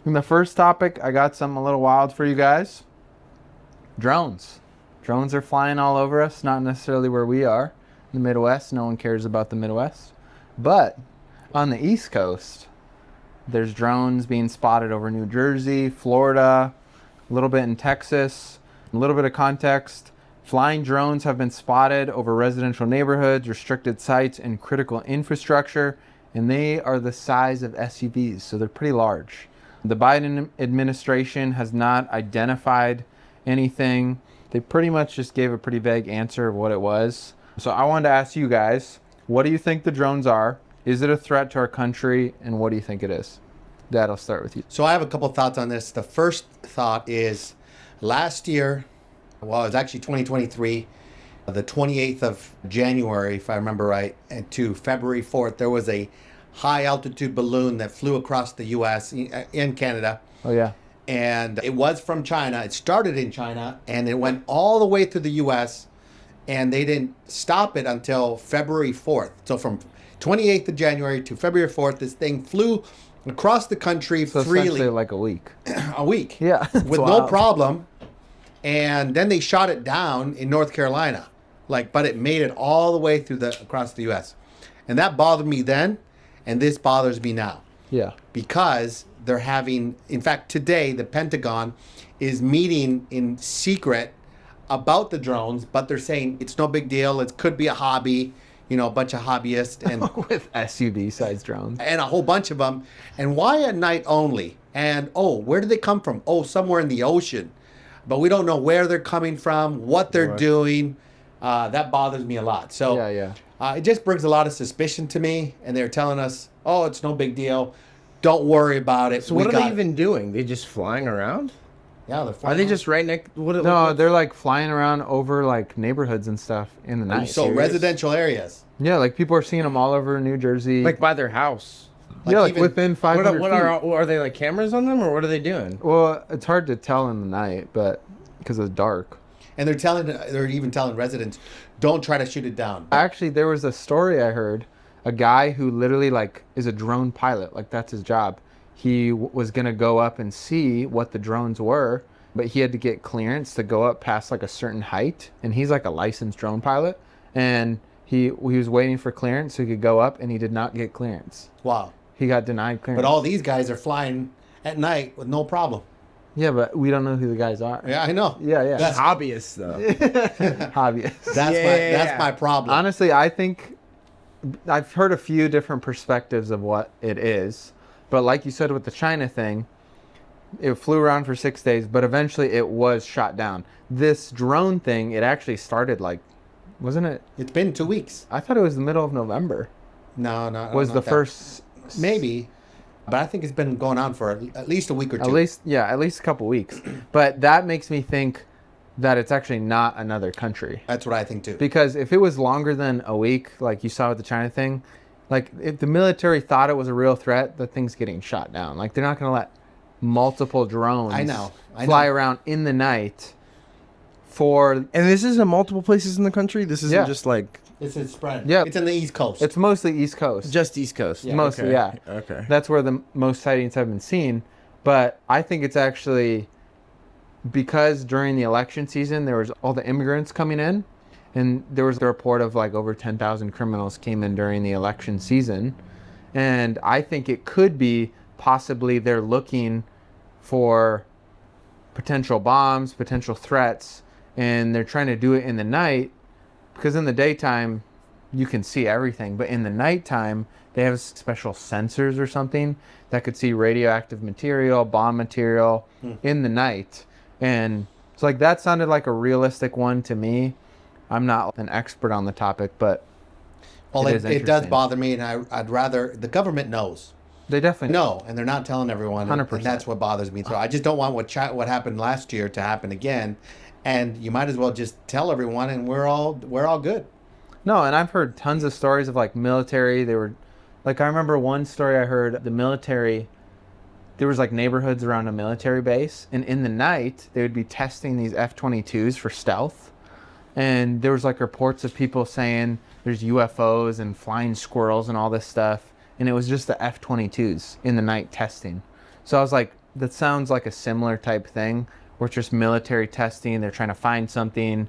In the first topic, I got something a little wild for you guys. Drones. Drones are flying all over us, not necessarily where we are. In the Midwest, no one cares about the Midwest. But on the East Coast, there's drones being spotted over New Jersey, Florida, a little bit in Texas. A little bit of context. Flying drones have been spotted over residential neighborhoods, restricted sites, and critical infrastructure, and they are the size of SUVs, so they're pretty large. The Biden administration has not identified anything. They pretty much just gave a pretty vague answer of what it was. So I wanted to ask you guys, what do you think the drones are? Is it a threat to our country? And what do you think it is? Dad, I'll start with you. So I have a couple of thoughts on this. The first thought is last year, well, it was actually 2023, the 28th of January, if I remember right, and to February 4th, there was a high altitude balloon that flew across the U.S. in Canada. Oh, yeah. And it was from China. It started in China and it went all the way through the U.S. and they didn't stop it until February 4th. So from 28th of January to February 4th, this thing flew across the country So freely. essentially like a week. A week. Yeah. With no problem. And then they shot it down in North Carolina. But it made it all the way across the U.S. And that bothered me then, and this bothers me now. Yeah. Because they're having, in fact, today the Pentagon is meeting in secret about the drones, but they're saying it's no big deal. It could be a hobby, a bunch of hobbyists and with SUV-sized drones and a whole bunch of them. And why at night only? And where did they come from? Somewhere in the ocean, but we don't know where they're coming from, what they're doing. That bothers me a lot. So yeah. It just brings a lot of suspicion to me. And they're telling us, it's no big deal. Don't worry about it. So what are they even doing? They just flying around? Yeah, they're flying. Are they just right next? No, they're like flying around over like neighborhoods and stuff in the night. So residential areas. Yeah, like people are seeing them all over New Jersey. Like by their house. Like within 500 what are they like cameras on them or what are they doing? Well, it's hard to tell in the night, but because it's dark. And they're even telling residents, don't try to shoot it down. Actually, there was a story I heard. A guy who literally is a drone pilot, that's his job. He was going to go up and see what the drones were, but he had to get clearance to go up past a certain height. And he's a licensed drone pilot. And he was waiting for clearance so he could go up, and he did not get clearance. Wow. He got denied clearance. But all these guys are flying at night with no problem. Yeah, but we don't know who the guys are. Yeah, I know. Yeah. That's hobbyists, though. Hobbyists. That's my problem. Honestly, I think I've heard a few different perspectives of what it is. But like you said with the China thing, it flew around for 6 days, but eventually it was shot down. This drone thing, it actually started wasn't it? It's been 2 weeks. I thought it was the middle of November. No. Was the first... Maybe. But I think it's been going on for at least a week or two. At least a couple weeks. But that makes me think that it's actually not another country. That's what I think too. Because if it was longer than a week, like you saw with the China thing, if the military thought it was a real threat, the thing's getting shot down. They're not going to let multiple drones fly around in the night And this is in multiple places in the country? This isn't just This is spread. Yeah. It's in the East Coast. It's mostly East Coast. Just East Coast. Yeah. Mostly, yeah. Okay. That's where the most sightings have been seen. But I think it's actually because during the election season, there was all the immigrants coming in. And there was a report of over 10,000 criminals came in during the election season. And I think it could be possibly they're looking for potential bombs, potential threats. And they're trying to do it in the night. Because in the daytime, you can see everything. But in the nighttime, they have special sensors or something that could see radioactive material, bomb material in the night. And it's that sounded like a realistic one to me. I'm not an expert on the topic, but it does bother me. And I'd rather, the government knows. They definitely know. And they're not telling everyone. 100%. And that's what bothers me. So I just don't want what happened last year to happen again. And you might as well just tell everyone, and we're all good. No, and I've heard tons of stories of military. They were, I remember one story I heard. The military, there was neighborhoods around a military base, and in the night they would be testing these F-22s for stealth. And there was reports of people saying there's UFOs and flying squirrels and all this stuff, and it was just the F-22s in the night testing. So I was that sounds like a similar type thing, where it's just military testing. They're trying to find something.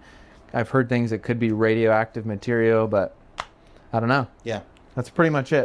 I've heard things that could be radioactive material, but I don't know. Yeah. That's pretty much it.